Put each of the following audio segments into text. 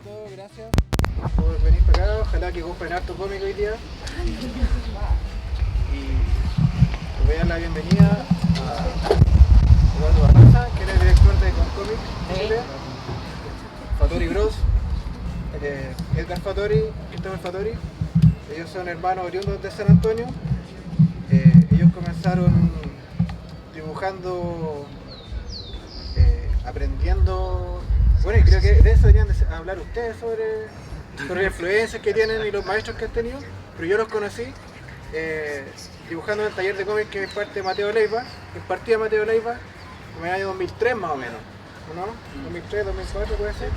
todos, gracias por venir para acá. Ojalá que compren harto cómic hoy día. Y les voy a dar la bienvenida a Eduardo Barraza, que es el director de Concomic Chile, Fattori Bros, Edgar Fattori, Christopher Fattori. Ellos son hermanos oriundos de San Antonio. Ellos comenzaron dibujando, aprendiendo. Bueno, y creo que de eso deberían hablar ustedes sobre las influencias que tienen y los maestros que han tenido. Pero yo los conocí dibujando en el taller de cómics que parte Mateo Leiva, impartía Mateo Leiva, en el año 2003 más o menos, ¿no? 2003, 2004 puede ser.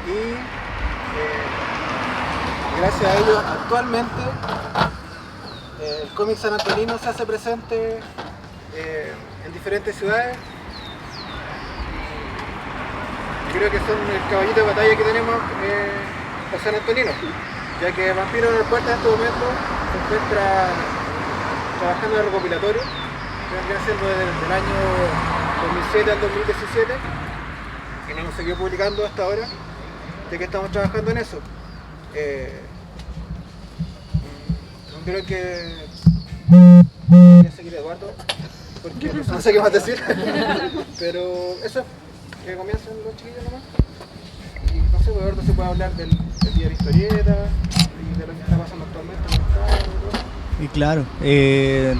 Y gracias a ellos actualmente el cómic sanantonino se hace presente en diferentes ciudades. Creo que son el caballito de batalla que tenemos los sanantoninos, ya que Vampiro en el Puerto en este momento se encuentra trabajando en el recopilatorio, que vendría siendo desde el año 2007 al 2017, y nos hemos seguido publicando hasta ahora, de que estamos trabajando en eso. Creo que voy a seguir Eduardo, porque no sé qué más decir, pero eso es. Que comiencen los chiquillos nomás. Y no sé, Eduardo se puede hablar del día de la historieta y de lo que está pasando actualmente en el estado y todo. Y claro,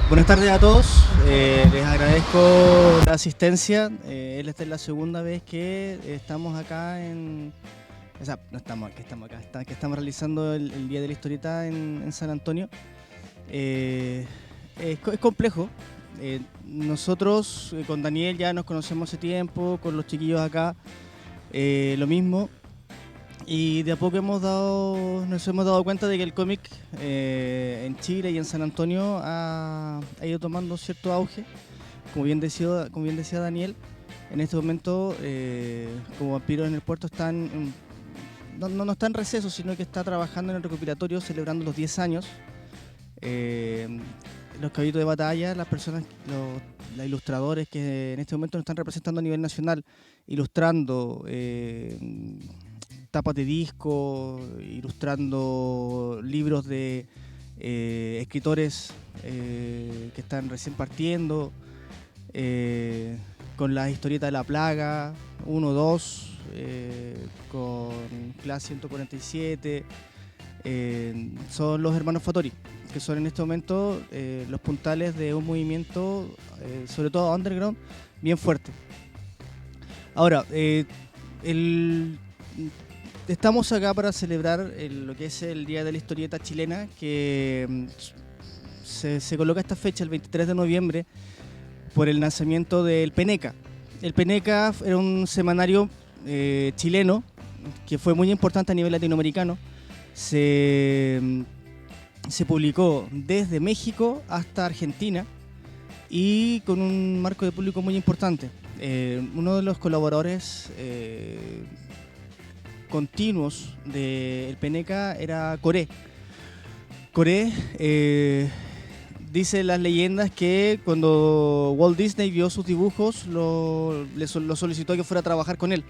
buenas tardes a todos, les agradezco la asistencia. Esta es la segunda vez que estamos acá o sea, no estamos aquí, estamos acá, que estamos realizando el Día de la Historieta en San Antonio. Es complejo. Nosotros con Daniel ya nos conocemos hace tiempo, con los chiquillos acá lo mismo, y de a poco nos hemos dado cuenta de que el cómic en Chile y en San Antonio ha ido tomando cierto auge, como bien decía Daniel. En este momento, como Vampiro en el Puerto no está en receso, sino que está trabajando en el recopilatorio celebrando los 10 años. Los caballitos de batalla, los ilustradores que en este momento nos están representando a nivel nacional, ilustrando tapas de disco, ilustrando libros de escritores que están recién partiendo, con las historietas de la plaga, 1, 2, con Class 147, son los hermanos Fattori, que son en este momento los puntales de un movimiento, sobre todo underground, bien fuerte. Ahora, estamos acá para celebrar lo que es el Día de la Historieta chilena, que se coloca esta fecha, el 23 de noviembre, por el lanzamiento del Peneca. El Peneca era un semanario chileno que fue muy importante a nivel latinoamericano. Se publicó desde México hasta Argentina y con un marco de público muy importante. Uno de los colaboradores continuos del Peneca era Coré. Coré dice las leyendas que cuando Walt Disney vio sus dibujos lo solicitó que fuera a trabajar con él.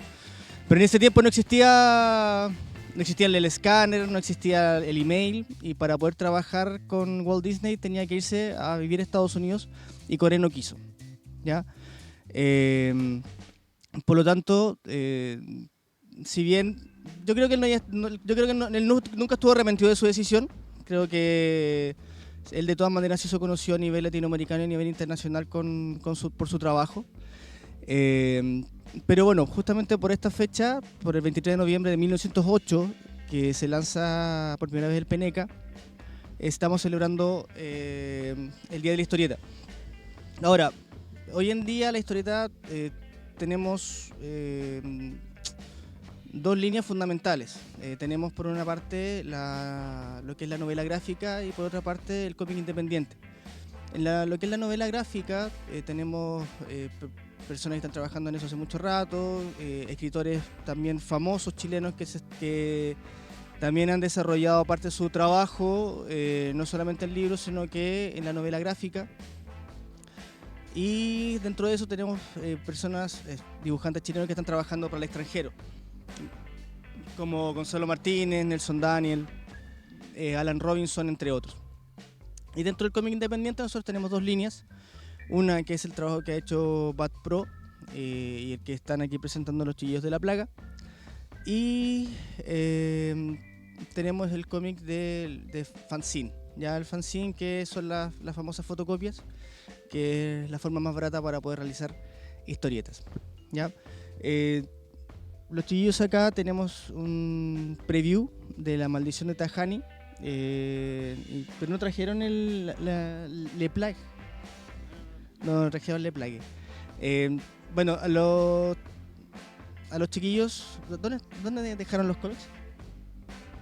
Pero en ese tiempo no existía el escáner, no existía el email, y para poder trabajar con Walt Disney tenía que irse a vivir a Estados Unidos, y Coré no quiso, ¿ya? Por lo tanto, si bien yo creo que él nunca estuvo arrepentido de su decisión, creo que él de todas maneras se hizo conocido a nivel latinoamericano y a nivel internacional por su trabajo. Pero bueno, justamente por esta fecha, por el 23 de noviembre de 1908, que se lanza por primera vez el Peneca, estamos celebrando el Día de la Historieta. Ahora, hoy en día la historieta tenemos dos líneas fundamentales. Tenemos por una parte lo que es la novela gráfica y por otra parte el cómic independiente. En lo que es la novela gráfica tenemos personas que están trabajando en eso hace mucho rato, escritores también famosos chilenos que también han desarrollado parte de su trabajo, no solamente en libros, sino que en la novela gráfica. Y dentro de eso tenemos personas, dibujantes chilenos que están trabajando para el extranjero. como Gonzalo Martínez, Nelson Daniel, Alan Robinson, entre otros. Y dentro del cómic independiente nosotros tenemos dos líneas. Una que es el trabajo que ha hecho Bat Pro y el que están aquí presentando los Chiquillos de la Plaga. Y tenemos el cómic de fanzine. Ya el fanzine, que son las famosas fotocopias, que es la forma más barata para poder realizar historietas. ¿Ya? Los chiquillos acá tenemos un preview de La Maldición de Tajani, pero no trajeron Le Plague. No trajeron Le Plague. Bueno, a los chiquillos, ¿dónde dejaron los cómics?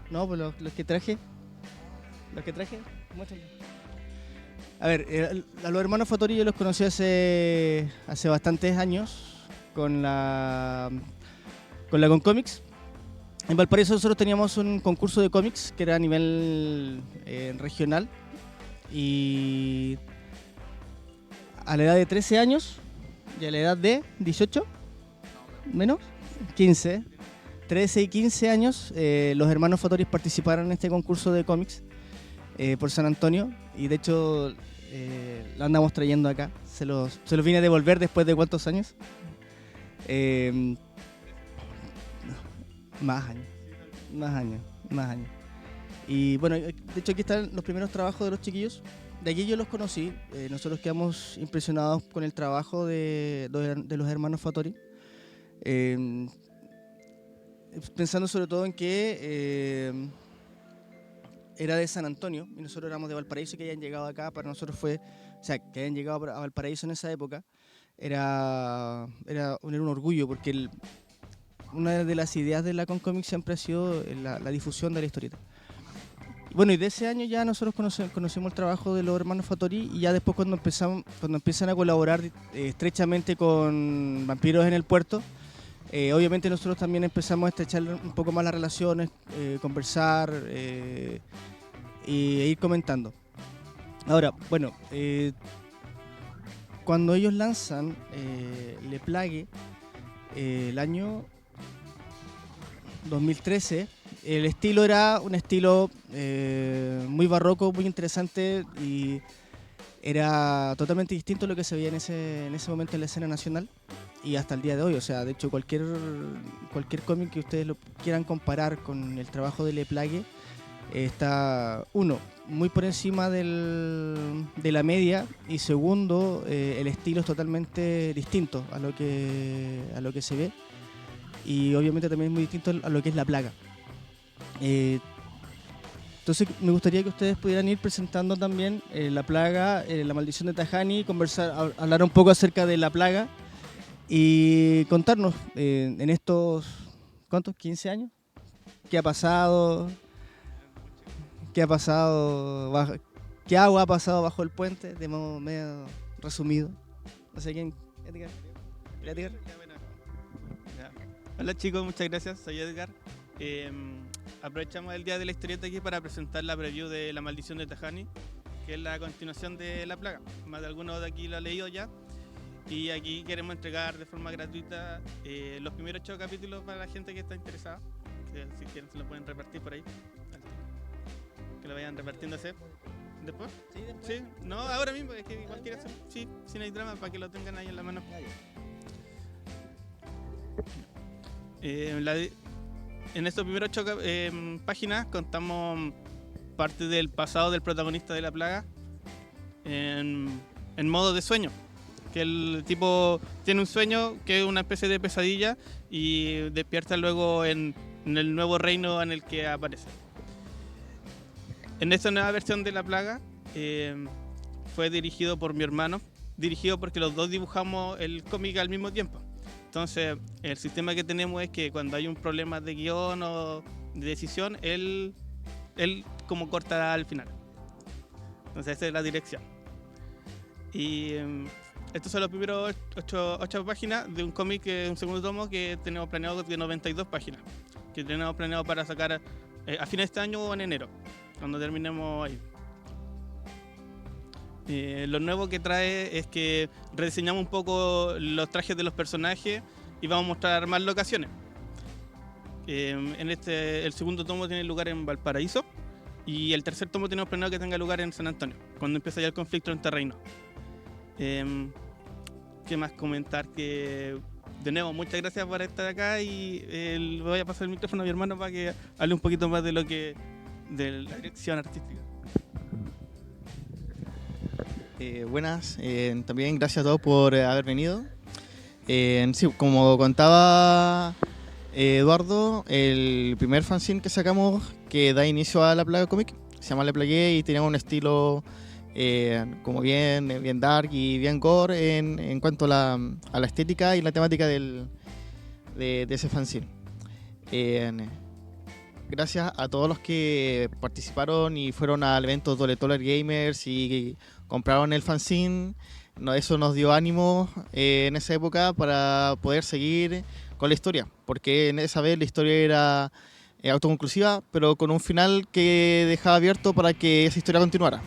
No, pues los que traje. Los que traje, muéstrenlo. A ver, a los hermanos Fattori yo los conocí hace bastantes años con la Concomics. En Valparaíso nosotros teníamos un concurso de cómics que era a nivel regional, y a la edad de 13 años y a la edad de 18, menos, 15, 13 y 15 años, los hermanos Fattori participaron en este concurso de cómics por San Antonio, y de hecho lo andamos trayendo acá. Se los vine a devolver después de ¿cuántos años? Más años. Y bueno, de hecho aquí están los primeros trabajos de los chiquillos. De allí yo los conocí. Nosotros quedamos impresionados con el trabajo de los hermanos Fattori. Pensando sobre todo en que era de San Antonio y nosotros éramos de Valparaíso, y que hayan llegado acá para nosotros fue, o sea, que hayan llegado a Valparaíso en esa época era un orgullo, porque una de las ideas de la Concomics siempre ha sido la difusión de la historieta. Bueno, y de ese año ya nosotros conocimos el trabajo de los hermanos Fattori, y ya después cuando empiezan a colaborar estrechamente con Vampiros en el Puerto, obviamente nosotros también empezamos a estrechar un poco más las relaciones, conversar e ir comentando. Ahora, bueno, cuando ellos lanzan Le Plague el año 2013, el estilo era un estilo muy barroco, muy interesante, y era totalmente distinto a lo que se veía en ese momento en la escena nacional y hasta el día de hoy. O sea, de hecho cualquier cómic que ustedes lo quieran comparar con el trabajo de Le Plague está, uno, muy por encima de la media, y segundo, el estilo es totalmente distinto a lo que se ve, y obviamente también es muy distinto a lo que es La Plaga. Entonces me gustaría que ustedes pudieran ir presentando también La Plaga, La Maldición de Tajani, conversar, hablar un poco acerca de La Plaga y contarnos en estos, ¿cuántos? ¿15 años? ¿Qué ha pasado? ¿Qué agua ha pasado bajo el puente? De modo medio resumido. No sé quién. ¿Edgar? ¿Edgar? Hola chicos, muchas gracias. Soy Edgar. Aprovechamos el día de la historieta aquí para presentar la preview de La Maldición de Tajani, que es la continuación de La Plaga. Más de alguno de aquí lo ha leído ya. Y aquí queremos entregar de forma gratuita los primeros 8 capítulos para la gente que está interesada. Que si quieren se lo pueden repartir por ahí. Que lo vayan repartiéndose. ¿Después? Sí, después. Sí, no, ahora mismo, es que igual quiero hacer. Sí, si no hay drama, para que lo tengan ahí en la mano. En estos primeros 8 páginas contamos parte del pasado del protagonista de La Plaga en modo de sueño. Que el tipo tiene un sueño que es una especie de pesadilla y despierta luego en el nuevo reino en el que aparece. En esta nueva versión de La Plaga fue dirigido por mi hermano, dirigido porque los dos dibujamos el cómic al mismo tiempo. Entonces, el sistema que tenemos es que cuando hay un problema de guión o de decisión, él como cortará al final. Entonces, esa es la dirección. Y estos son los primeros 8 páginas de un cómic, un segundo tomo que tenemos planeado de 92 páginas, que tenemos planeado para sacar a fines de este año o en enero, cuando terminemos ahí. Lo nuevo que trae es que rediseñamos un poco los trajes de los personajes y vamos a mostrar más locaciones. El segundo tomo tiene lugar en Valparaíso y el tercer tomo tenemos planeado que tenga lugar en San Antonio, cuando empiece ya el conflicto entre reinos. ¿Qué más comentar? Que de nuevo, muchas gracias por estar acá y le voy a pasar el micrófono a mi hermano para que hable un poquito más de la dirección artística. Buenas, también gracias a todos por haber venido. Sí, como contaba Eduardo, el primer fanzine que sacamos que da inicio a La Plaga Comic se llama Le Plagué y tenía un estilo como bien dark y bien gore en cuanto a la estética y la temática de ese fanzine. Gracias a todos los que participaron y fueron al evento Toler Gamers y compraron el fanzine. Eso nos dio ánimo en esa época para poder seguir con la historia, porque en esa vez la historia era autoconclusiva, pero con un final que dejaba abierto para que esa historia continuara.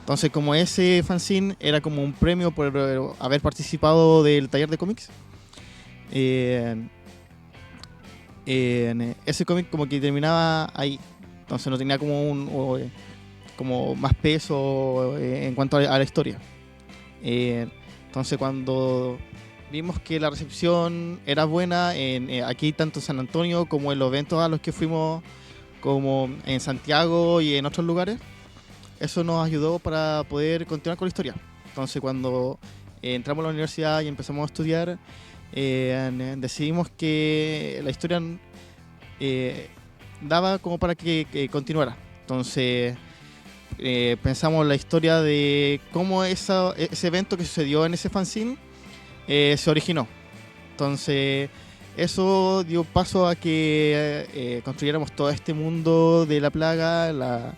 Entonces, como ese fanzine era como un premio por haber participado del taller de cómics, ese cómic como que terminaba ahí. Entonces no tenía como más peso en cuanto a la historia. Entonces cuando vimos que la recepción era buena aquí tanto en San Antonio como en los eventos a los que fuimos, como en Santiago y en otros lugares, eso nos ayudó para poder continuar con la historia. Entonces cuando entramos a la universidad y empezamos a estudiar, decidimos que la historia daba como para que continuara. Entonces pensamos la historia de cómo ese evento que sucedió en ese fanzine se originó. Entonces eso dio paso a que construyéramos todo este mundo de la plaga, la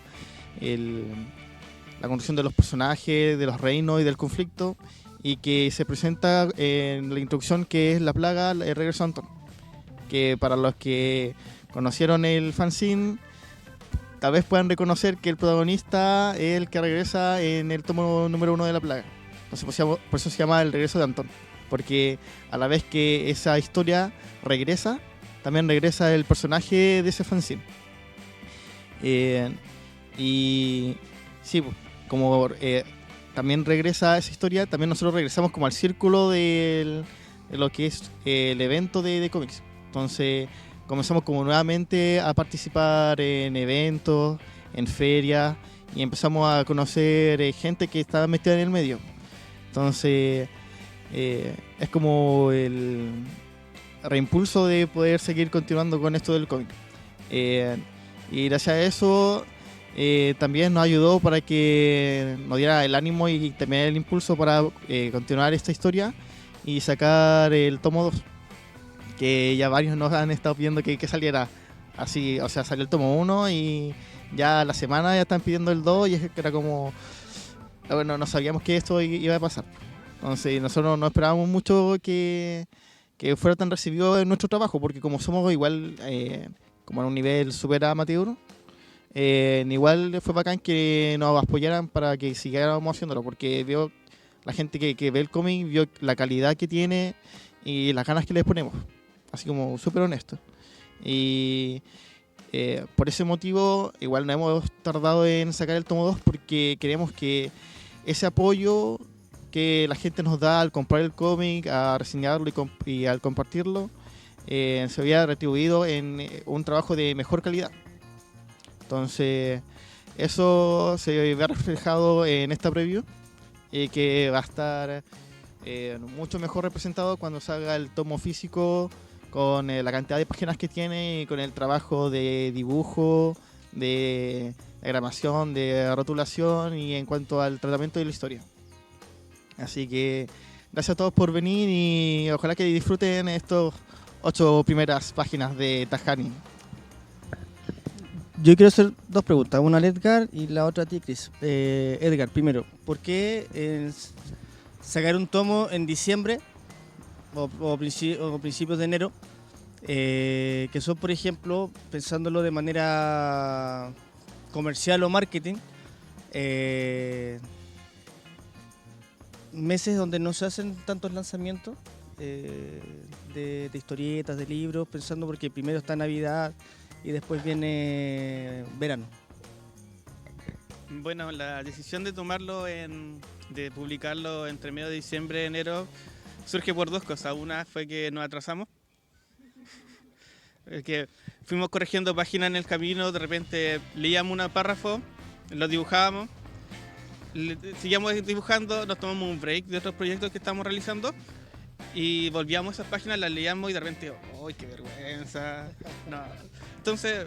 construcción de los personajes, de los reinos y del conflicto, y que se presenta en la introducción, que es la plaga, el regreso de Antón, que para los que conocieron el fanzine tal vez puedan reconocer que el protagonista es el que regresa en el tomo número 1 de la plaga. Entonces, por eso se llama el regreso de Antón, porque a la vez que esa historia regresa, también regresa el personaje de ese fanzine. Y sí, como también regresa esa historia, también nosotros regresamos como al círculo de lo que es el evento de cómics. Entonces comenzamos como nuevamente a participar en eventos, en ferias, y empezamos a conocer gente que estaba metida en el medio. Entonces es como el reimpulso de poder seguir continuando con esto del cómic. Y gracias a eso también nos ayudó para que nos diera el ánimo y también el impulso para continuar esta historia y sacar el tomo 2, que ya varios nos han estado pidiendo que saliera así. O sea, salió el tomo 1 y ya a la semana ya están pidiendo el 2, y es que era como, bueno, no sabíamos que esto iba a pasar. Entonces nosotros no esperábamos mucho que fuera tan recibido en nuestro trabajo, porque como somos igual como en un nivel súper amateur, igual fue bacán que nos apoyaran para que siguiéramos haciéndolo, porque vio la gente que ve el cómic, vio la calidad que tiene y las ganas que les ponemos, así como súper honesto. Y por ese motivo igual no hemos tardado en sacar el tomo 2, porque queremos que ese apoyo que la gente nos da al comprar el cómic, a reseñarlo y al compartirlo, se vea retribuido en un trabajo de mejor calidad. Entonces eso se ve reflejado en esta preview, que va a estar mucho mejor representado cuando salga el tomo físico, con la cantidad de páginas que tiene y con el trabajo de dibujo, de diagramación, de rotulación y en cuanto al tratamiento de la historia. Así que gracias a todos por venir y ojalá que disfruten estos 8 primeras páginas de Tajani. Yo quiero hacer dos preguntas, una al Edgar y la otra a ti, Chris. Edgar, primero, ¿por qué sacar un tomo en diciembre o principios de enero, que son, por ejemplo, pensándolo de manera comercial o marketing, meses donde no se hacen tantos lanzamientos de historietas, de libros, pensando porque primero está Navidad y después viene verano. Bueno, la decisión de de publicarlo entre medio de diciembre y enero surge por dos cosas. Una fue que nos atrasamos, que fuimos corrigiendo páginas en el camino, de repente leíamos un párrafo, lo dibujábamos, seguíamos dibujando, nos tomamos un break de otros proyectos que estábamos realizando y volvíamos a esas páginas, las leíamos y de repente, ¡ay, qué vergüenza! No. Entonces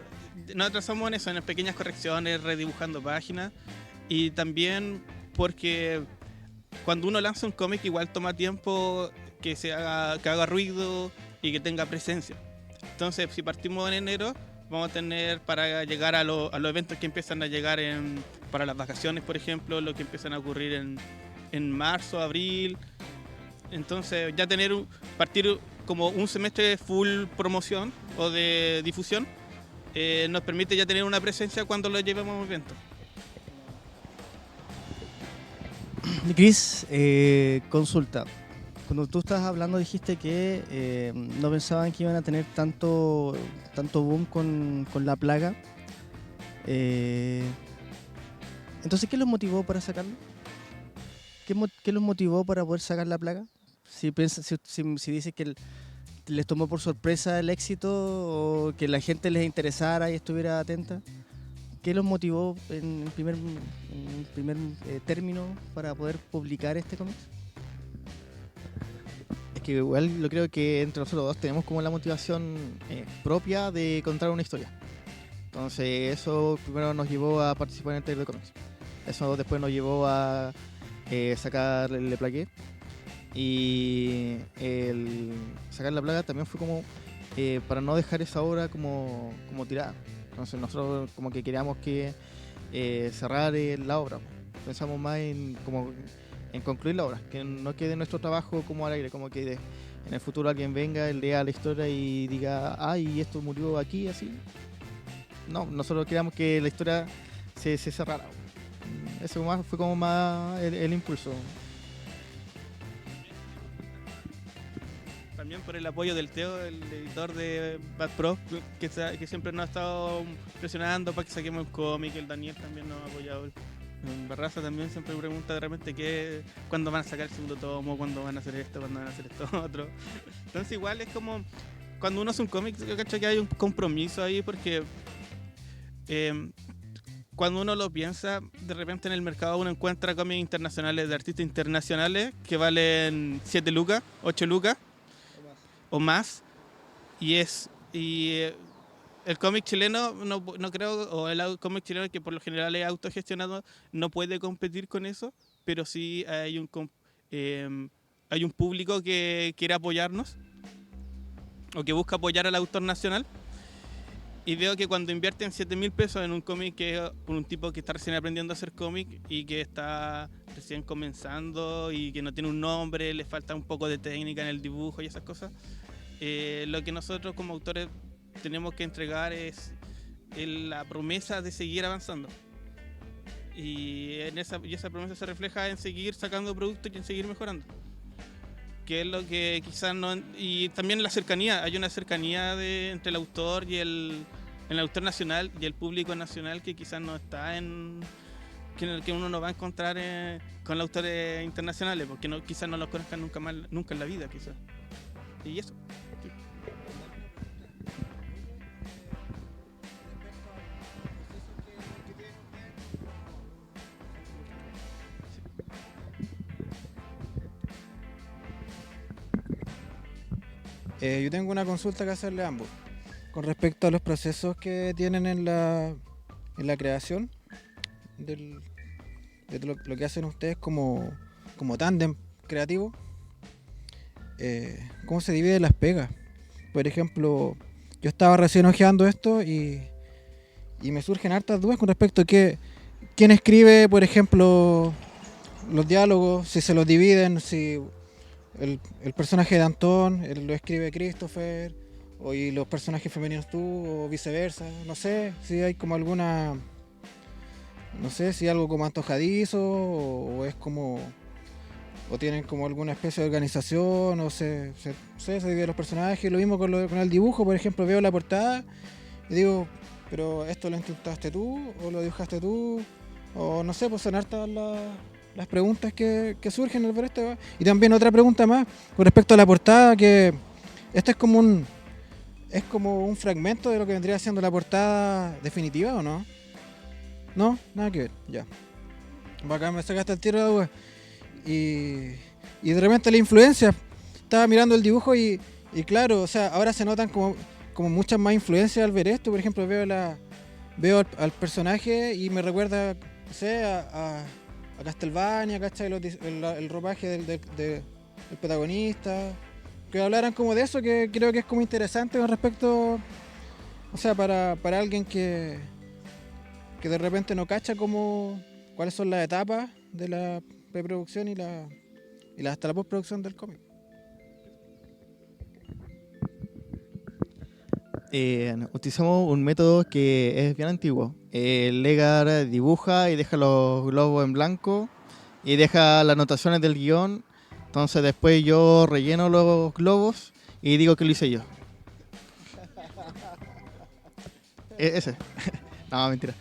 nos atrasamos en eso, en las pequeñas correcciones, redibujando páginas, y también porque cuando uno lanza un cómic igual toma tiempo que haga ruido y que tenga presencia. Entonces, si partimos en enero, vamos a tener para llegar a los eventos que empiezan a llegar para las vacaciones, por ejemplo, lo que empiezan a ocurrir en marzo, abril. Entonces, ya partir como un semestre de full promoción o de difusión nos permite ya tener una presencia cuando lo llevemos a un evento. Cris, consulta. Cuando tú estabas hablando dijiste que no pensaban que iban a tener tanto boom con la plaga. Entonces, ¿qué los motivó para sacarlo? ¿Qué los motivó para poder sacar la plaga? Si dices que les tomó por sorpresa el éxito o que la gente les interesara y estuviera atenta, ¿qué los motivó en primer término para poder publicar este cómic? Es que igual yo creo que entre nosotros dos tenemos como la motivación propia de contar una historia. Entonces eso primero nos llevó a participar en el taller de cómics. Eso después nos llevó a sacar Le Plagué. Y el sacar la plaga también fue como para no dejar esa obra como tirada. Entonces nosotros como que queríamos que cerrar la obra. Pensamos más en concluir la obra, que no quede nuestro trabajo como al aire, como que en el futuro alguien venga, lea la historia y diga, ay, esto murió aquí, así. No, nosotros queríamos que la historia se cerrara. Eso fue como más el impulso. También por el apoyo del Teo, el editor de Bad Pro, que siempre nos ha estado presionando para que saquemos un cómic. El Daniel también nos ha apoyado. Barraza también siempre me pregunta de repente cuándo van a sacar el segundo tomo, cuándo van a hacer esto, cuándo van a hacer esto otro. Entonces igual es como cuando uno hace un cómic, yo cacho que hay un compromiso ahí porque cuando uno lo piensa, de repente en el mercado uno encuentra cómics internacionales de artistas internacionales que valen 7 lucas, 8 lucas o más, y el cómic chileno no creo, o el cómic chileno que por lo general es autogestionado, no puede competir con eso, pero sí hay un público que quiere apoyarnos o que busca apoyar al autor nacional. Y veo que cuando invierten 7.000 pesos en un cómic que es un tipo que está recién aprendiendo a hacer cómic y que está recién comenzando y que no tiene un nombre, le falta un poco de técnica en el dibujo y esas cosas, lo que nosotros como autores tenemos que entregar es la promesa de seguir avanzando. Y esa promesa se refleja en seguir sacando productos y en seguir mejorando. Que es lo que quizás no... Y también la cercanía, hay una cercanía entre el autor y el autor nacional y el público nacional que quizás no está que uno no va a encontrar con los autores internacionales, porque quizás no los conozcan nunca en la vida, quizás. Y eso. Sí. Yo tengo una consulta que hacerle a ambos con respecto a los procesos que tienen en la creación de lo que hacen ustedes como tándem creativo. ¿Cómo se dividen las pegas? Por ejemplo, yo estaba recién hojeando esto y me surgen hartas dudas con respecto a quién escribe, por ejemplo, los diálogos, si se los dividen, si el personaje de Antón lo escribe Christopher, y los personajes femeninos tú, o viceversa. No sé si hay como alguna... No sé si algo como antojadizo o es como o tienen como alguna especie de organización, o se dividen los personajes. Lo mismo con el dibujo, por ejemplo, veo la portada y digo, pero ¿esto lo intentaste tú o lo dibujaste tú? O no sé, pues son hartas las preguntas que surgen al ver esto. Y también otra pregunta más con respecto a la portada, que esto es como un fragmento de lo que vendría siendo la portada definitiva, ¿o no? No, nada que ver, ya. Acá me sacaste el tiro de la duda. Y de repente la influencia. Estaba mirando el dibujo y claro, o sea, ahora se notan como muchas más influencias al ver esto. Por ejemplo, veo al personaje y me recuerda, no sé, a Castlevania, ¿cachai? El ropaje del protagonista. Que hablaran como de eso, que creo que es como interesante con respecto, o sea, para alguien que de repente no cacha cuáles son las etapas de la preproducción y hasta la postproducción del cómic. Utilizamos un método que es bien antiguo. Legar dibuja y deja los globos en blanco y deja las anotaciones del guión. Entonces después yo relleno los globos y digo que lo hice yo. Ese. No, mentira.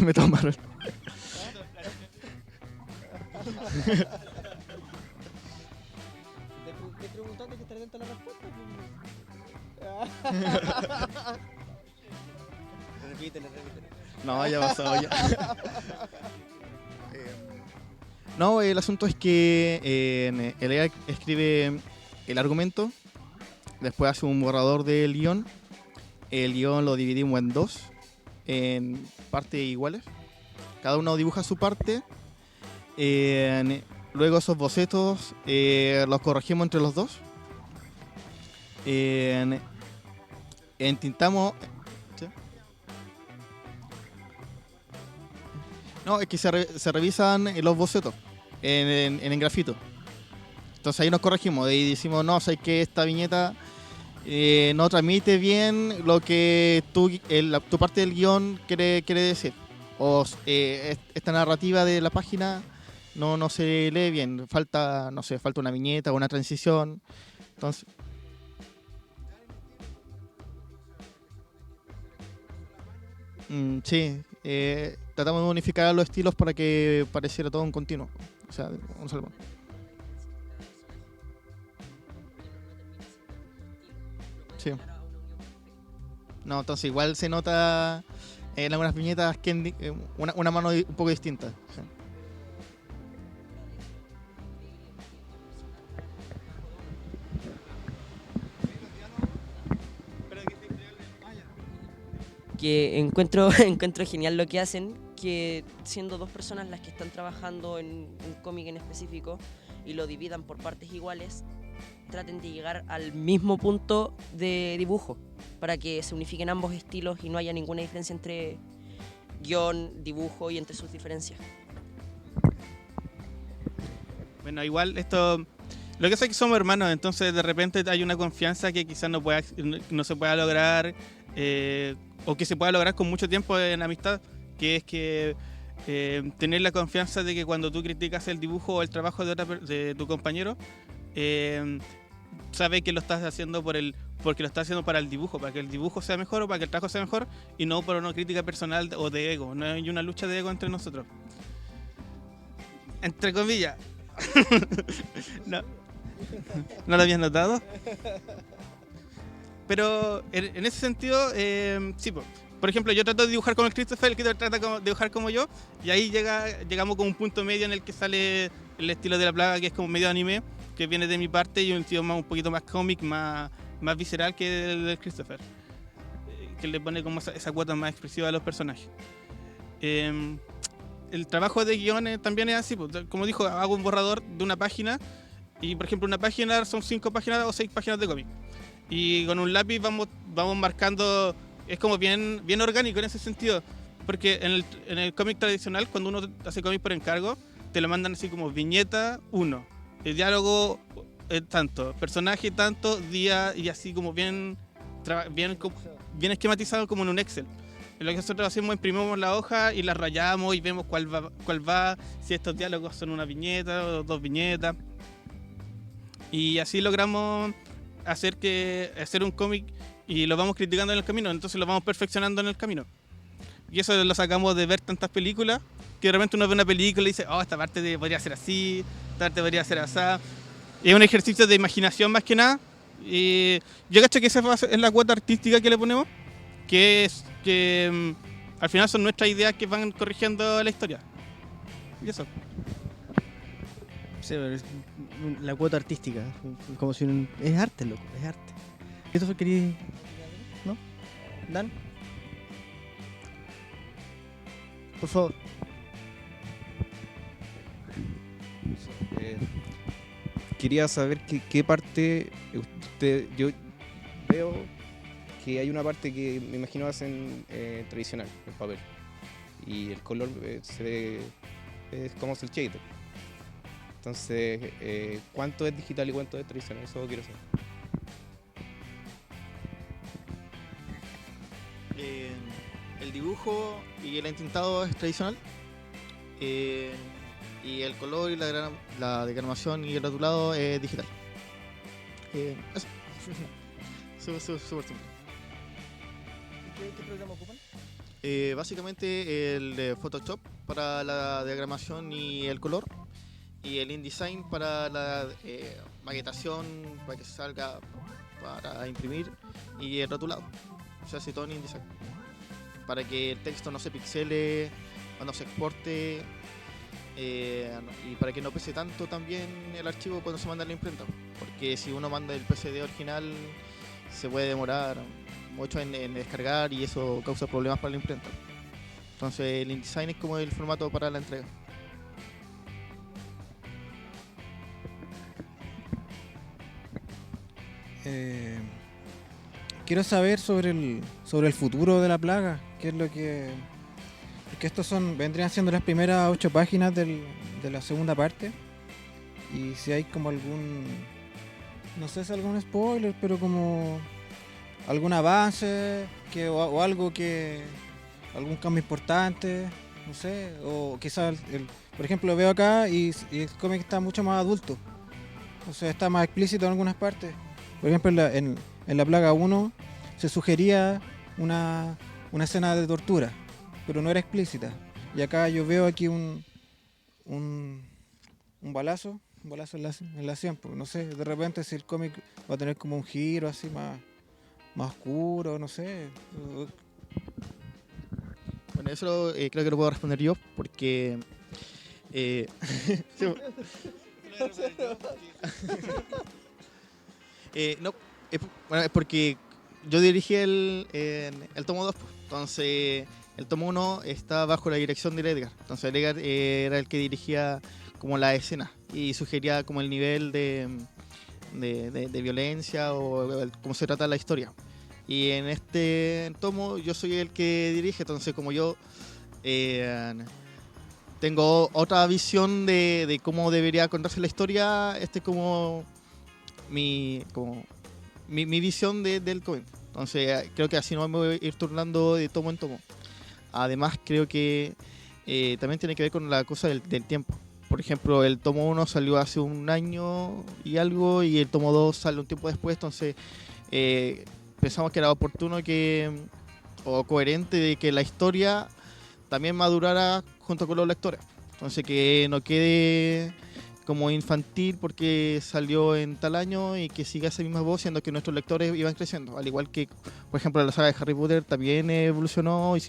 Me tomaron. ¿Te preguntaste que estar atento a la respuesta? Repítele. No, ya pasó ya. No, el asunto es que el EA escribe el argumento, después hace un borrador del guión. El guión lo dividimos en dos, en partes iguales. Cada uno dibuja su parte. Luego esos bocetos los corregimos entre los dos. Entintamos. ¿Sí? No, es que se revisan los bocetos en grafito. Entonces ahí nos corregimos y decimos, no, sé que esta viñeta no transmite bien lo que tu parte del guión quiere decir. O esta narrativa de la página no se lee bien. Falta una viñeta o una transición. Entonces... sí, tratamos de unificar los estilos para que pareciera todo un continuo. O sea, un salmón. Sí. No, entonces igual se nota en algunas viñetas que una mano un poco distinta. Sí. Que encuentro genial lo que hacen, que siendo dos personas las que están trabajando en un cómic en específico y lo dividan por partes iguales, traten de llegar al mismo punto de dibujo para que se unifiquen ambos estilos y no haya ninguna diferencia entre guión, dibujo y entre sus diferencias. Bueno, igual esto... Lo que pasa es que somos hermanos, entonces de repente hay una confianza que quizás no se pueda lograr, o que se pueda lograr con mucho tiempo en amistad, que es que tener la confianza de que cuando tú criticas el dibujo o el trabajo de tu compañero, sabe que lo estás haciendo porque lo estás haciendo para el dibujo, para que el dibujo sea mejor o para que el trabajo sea mejor, y no por una crítica personal o de ego. No hay una lucha de ego entre nosotros. Entre comillas. ¿No lo habías notado? Pero en ese sentido, sí, por ejemplo, yo trato de dibujar como el Christopher trata de dibujar como yo, y ahí llegamos con un punto medio en el que sale el estilo de la plaga, que es como medio anime, que viene de mi parte, y un estilo un poquito más cómic, más visceral que el del Christopher, que le pone como esa cuota más expresiva a los personajes. El trabajo de guiones también es así, como dijo, hago un borrador de una página, y por ejemplo una página son 5 páginas o 6 páginas de cómic, y con un lápiz vamos marcando. Es como bien orgánico en ese sentido, porque en el cómic tradicional, cuando uno hace cómic por encargo, te lo mandan así como viñeta 1, el diálogo tanto, personaje tanto, día, y así como bien esquematizado como en un Excel. Lo que nosotros hacemos, imprimimos la hoja y la rayamos y vemos cuál va, si estos diálogos son una viñeta o 2 viñetas. Y así logramos hacer un cómic y lo vamos criticando en el camino, entonces lo vamos perfeccionando en el camino. Y eso lo sacamos de ver tantas películas, que de repente uno ve una película y dice, oh, esta parte podría ser así, esta parte podría ser así. Y es un ejercicio de imaginación más que nada. Y yo cacho que esa es la cuota artística que le ponemos, que es que al final son nuestras ideas que van corrigiendo la historia. Y eso. Sí, pero es la cuota artística, como si es arte, loco, es arte. ¿Esto fue querido? ¿No? ¿Dan? Por favor. Quería saber qué parte yo veo que hay una parte que me imagino hacen tradicional, en papel, y el color se ve es como el shader. Entonces, ¿cuánto es digital y cuánto es tradicional? Eso quiero saber. El dibujo y el entintado es tradicional. Y el color y la diagramación y el rotulado es digital. Eso. Súper simple. ¿Qué programa ocupan? Básicamente el de Photoshop para la diagramación y el color, y el InDesign para la maquetación, para que salga para imprimir, y el rotulado. Se hace todo en InDesign para que el texto no se pixele o no se exporte, y para que no pese tanto también el archivo cuando se manda a la imprenta, porque si uno manda el PSD original se puede demorar mucho en descargar y eso causa problemas para la imprenta. Entonces el InDesign es como el formato para la entrega. Quiero saber sobre el futuro de la plaga, qué es lo que... Porque estos vendrían siendo las primeras 8 páginas de la segunda parte, y si hay como no sé si algún spoiler, pero como algún avance o algo algún cambio importante, no sé, o quizás por ejemplo veo acá y el cómic está mucho más adulto, o sea, está más explícito en algunas partes. Por ejemplo, en la plaga 1 se sugería una escena de tortura, pero no era explícita. Y acá yo veo aquí un balazo en la sien, pues no sé, de repente si el cómic va a tener como un giro así más oscuro, no sé. Bueno, eso creo que lo puedo responder yo, porque no, es porque yo dirigí el tomo 2, entonces el tomo 1 está bajo la dirección de Edgar. Entonces el Edgar era el que dirigía como la escena y sugería como el nivel de violencia o cómo se trata la historia. Y en este tomo yo soy el que dirige, entonces como yo tengo otra visión de cómo debería contarse la historia, este es como mi visión del cómic. Entonces creo que así no me voy a ir turnando de tomo en tomo. Además creo que también tiene que ver con la cosa del tiempo. Por ejemplo, el tomo 1 salió hace un año y algo, y el tomo 2 sale un tiempo después, entonces pensamos que era oportuno o coherente de que la historia también madurara junto con los lectores. Entonces que no quede como infantil porque salió en tal año y que siga esa misma voz, siendo que nuestros lectores iban creciendo. Al igual que, por ejemplo, la saga de Harry Potter también evolucionó y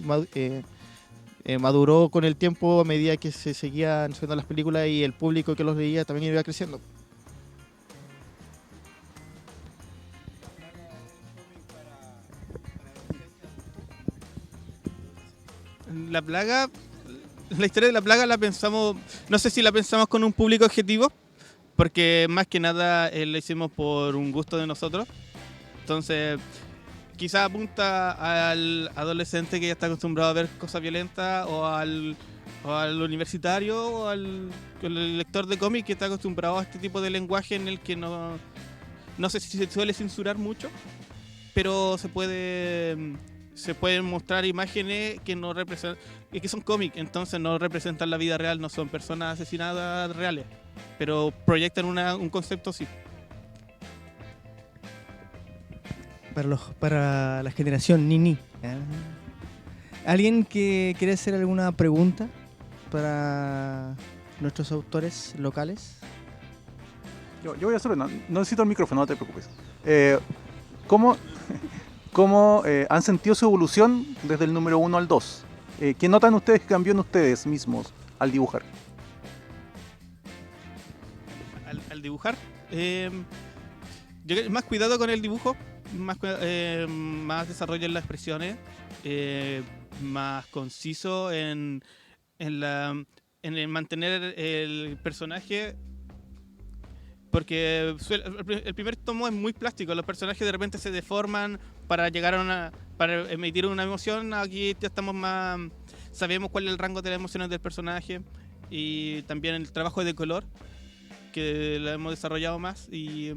maduró con el tiempo a medida que se seguían haciendo las películas, y el público que los leía también iba creciendo. La historia de la plaga la pensamos, no sé si la pensamos con un público objetivo, porque más que nada la hicimos por un gusto de nosotros. Entonces, quizás apunta al adolescente que ya está acostumbrado a ver cosas violentas, o al universitario, o al lector de cómic que está acostumbrado a este tipo de lenguaje en el que no sé si se suele censurar mucho, pero se se pueden mostrar imágenes que no representan, que son cómics, entonces no representan la vida real, no son personas asesinadas reales, pero proyectan un concepto sí. Para la generación Nini. ¿Alguien que quiere hacer alguna pregunta para nuestros autores locales? Yo voy a hacer una. No necesito el micrófono, no te preocupes. ¿Cómo han sentido su evolución desde el número 1 al 2? ¿Qué notan ustedes que cambió en ustedes mismos al dibujar? Al dibujar, yo creo que más cuidado con el dibujo, más desarrollo en las expresiones, más conciso en el mantener el personaje, porque el primer tomo es muy plástico, los personajes de repente se deforman para llegar para emitir una emoción. Aquí ya estamos más, sabemos cuál es el rango de las emociones del personaje, y también el trabajo de color que lo hemos desarrollado más, y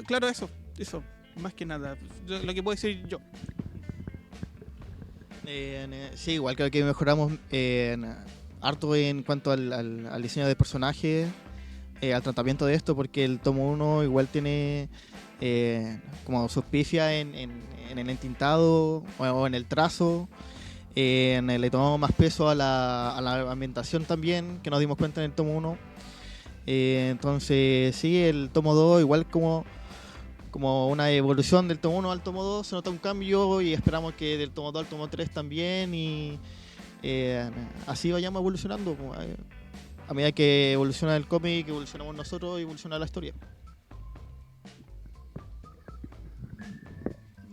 claro, eso más que nada lo que puedo decir yo. Sí, igual creo que mejoramos harto en cuanto al diseño de personajes, al tratamiento de esto, porque el tomo 1 igual tiene como sus pifias en el entintado o en el trazo. Le tomamos más peso a la ambientación también, que nos dimos cuenta en el tomo 1. Entonces sí, el tomo 2 igual como una evolución del tomo 1 al tomo 2, se nota un cambio, y esperamos que del tomo 2 al tomo 3 también, y así vayamos evolucionando. A medida que evoluciona el cómic, evolucionamos nosotros y evoluciona la historia.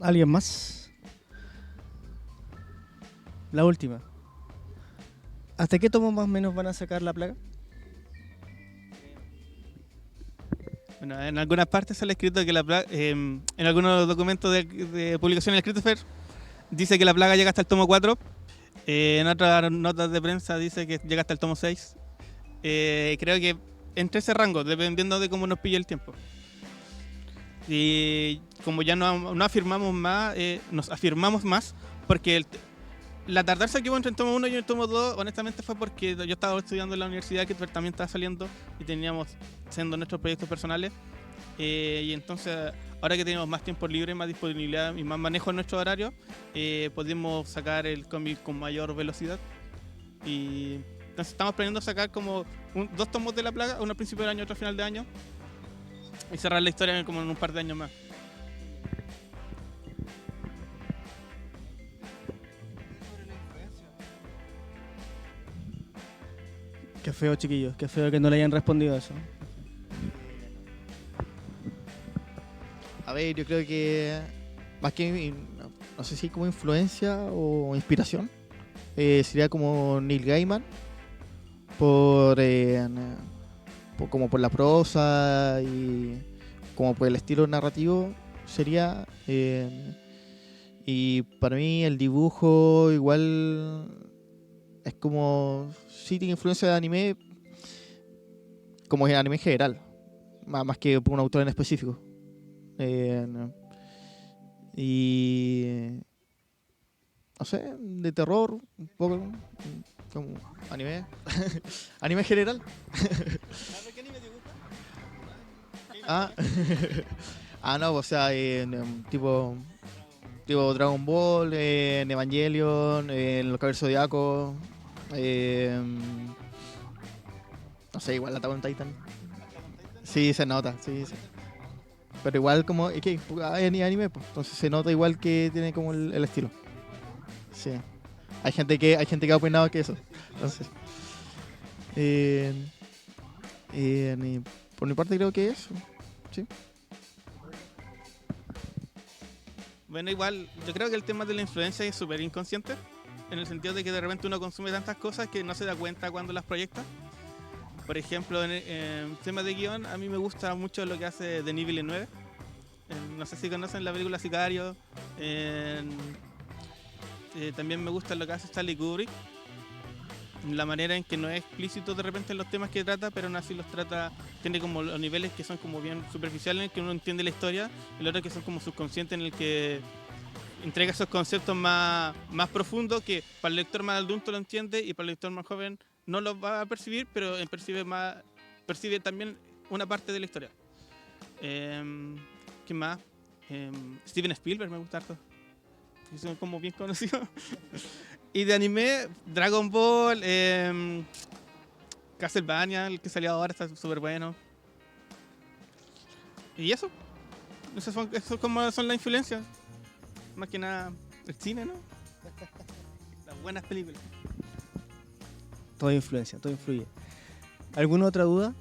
¿Alguien más? La última. ¿Hasta qué tomo más o menos van a sacar La Plaga? Bueno, en algunas partes sale escrito que la plaga, en algunos documentos de publicación en el Christopher, dice que la plaga llega hasta el tomo 4. En otras notas de prensa dice que llega hasta el tomo 6. Creo que entre ese rango, dependiendo de cómo nos pille el tiempo. Y como ya no afirmamos más, nos afirmamos más, porque la tardanza que hubo entre el tomo 1 y el tomo 2, honestamente, fue porque yo estaba estudiando en la universidad, que también estaba saliendo, y teníamos haciendo nuestros proyectos personales. Y entonces, ahora que tenemos más tiempo libre, más disponibilidad y más manejo en nuestro horario, podemos sacar el cómic con mayor velocidad. Y entonces estamos planeando sacar como 2 tomos de La Plaga, uno al principio del año, otro al final de año, y cerrar la historia como en un par de años más. Qué feo, chiquillos, qué feo que no le hayan respondido a eso. A ver, yo creo que más que, no sé si como influencia o inspiración, sería como Neil Gaiman, como por la prosa y como por el estilo narrativo sería. Y para mí el dibujo igual es como, sí tiene influencia de anime, como en anime en general, más que por un autor en específico. Y no sé, de terror, un poco como anime. Anime en general. ¿Qué anime te gusta? No, o sea, tipo Dragon Ball, Evangelion, Los Caballeros Zodiacos, no sé, igual Attack on Titan. Sí, se nota, sí. Pero igual como, es que hay anime, pues, entonces se nota igual que tiene como el estilo. Sí. Hay gente que ha opinado que eso. Entonces, por mi parte creo que eso. Sí. Bueno, igual, yo creo que el tema de la influencia es súper inconsciente, en el sentido de que de repente uno consume tantas cosas que no se da cuenta cuando las proyecta. Por ejemplo, en tema de guión, a mí me gusta mucho lo que hace Denis Villeneuve. No sé si conocen la película Sicario. También me gusta lo que hace Stanley Kubrick. La manera en que no es explícito de repente en los temas que trata, pero aún así los trata, tiene como los niveles que son como bien superficiales, en el que uno entiende la historia, y los otros que son como subconscientes, en el que entrega esos conceptos más profundos que para el lector más adulto lo entiende y para el lector más joven no lo va a percibir, pero percibe también una parte de la historia. ¿Qué más? Steven Spielberg me gusta harto. Son como bien conocidos. Y de anime, Dragon Ball, Castlevania, el que salió ahora está súper bueno. Y eso. Eso como son las influencias. Más que nada el cine, ¿no? Las buenas películas. Todo influencia, todo influye. ¿Alguna otra duda?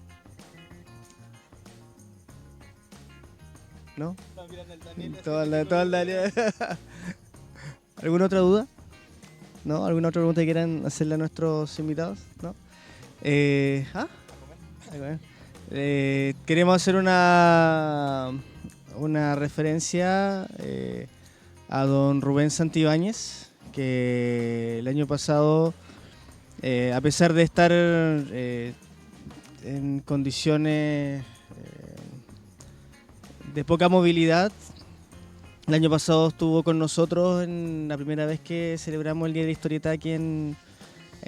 ¿No? Toda el Daniel. ¿Alguna otra duda? ¿No? ¿Alguna otra pregunta que quieran hacerle a nuestros invitados? ¿No? Queremos hacer una referencia a don Rubén Santibáñez, que el año pasado, a pesar de estar en condiciones de poca movilidad, el año pasado estuvo con nosotros en la primera vez que celebramos el Día de la Historieta aquí en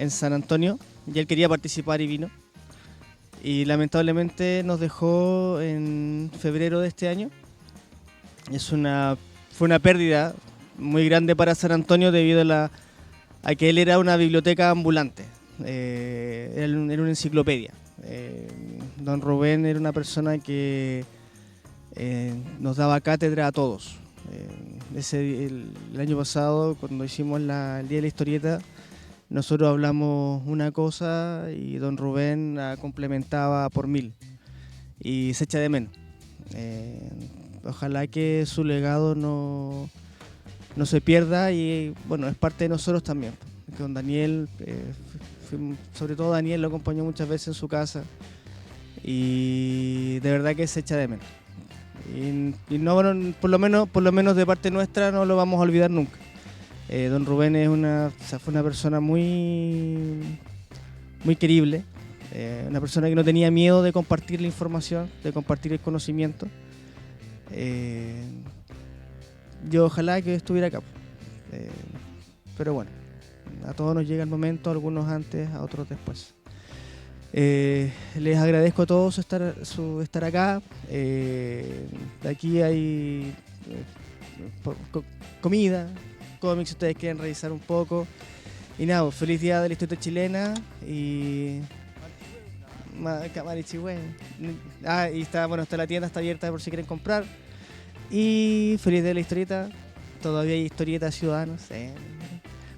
San Antonio, y él quería participar y vino. Y lamentablemente nos dejó en febrero de este año. Fue una pérdida muy grande para San Antonio debido a que él era una biblioteca ambulante, era una enciclopedia. Don Rubén era una persona que nos daba cátedra a todos. El año pasado, cuando hicimos el Día de la Historieta, nosotros hablamos una cosa y don Rubén la complementaba por 1000 y se echa de menos. Ojalá que su legado no se pierda y bueno, es parte de nosotros también. Con Daniel, sobre todo Daniel lo acompañó muchas veces en su casa y de verdad que se echa de menos. Y no, bueno, por lo menos de parte nuestra no lo vamos a olvidar nunca. Don Rubén fue una persona muy querible, una persona que no tenía miedo de compartir la información, de compartir el conocimiento. Yo ojalá que estuviera acá, pero bueno, a todos nos llega el momento, algunos antes, a otros después. Les agradezco a todos estar acá. Aquí hay comida, cómics, si ustedes quieren revisar un poco. Y nada, feliz día de la historieta chilena y Marichihue. Y está la tienda, está abierta por si quieren comprar. Y feliz día de la historieta. Todavía hay historietas ciudadanos.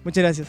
Muchas gracias.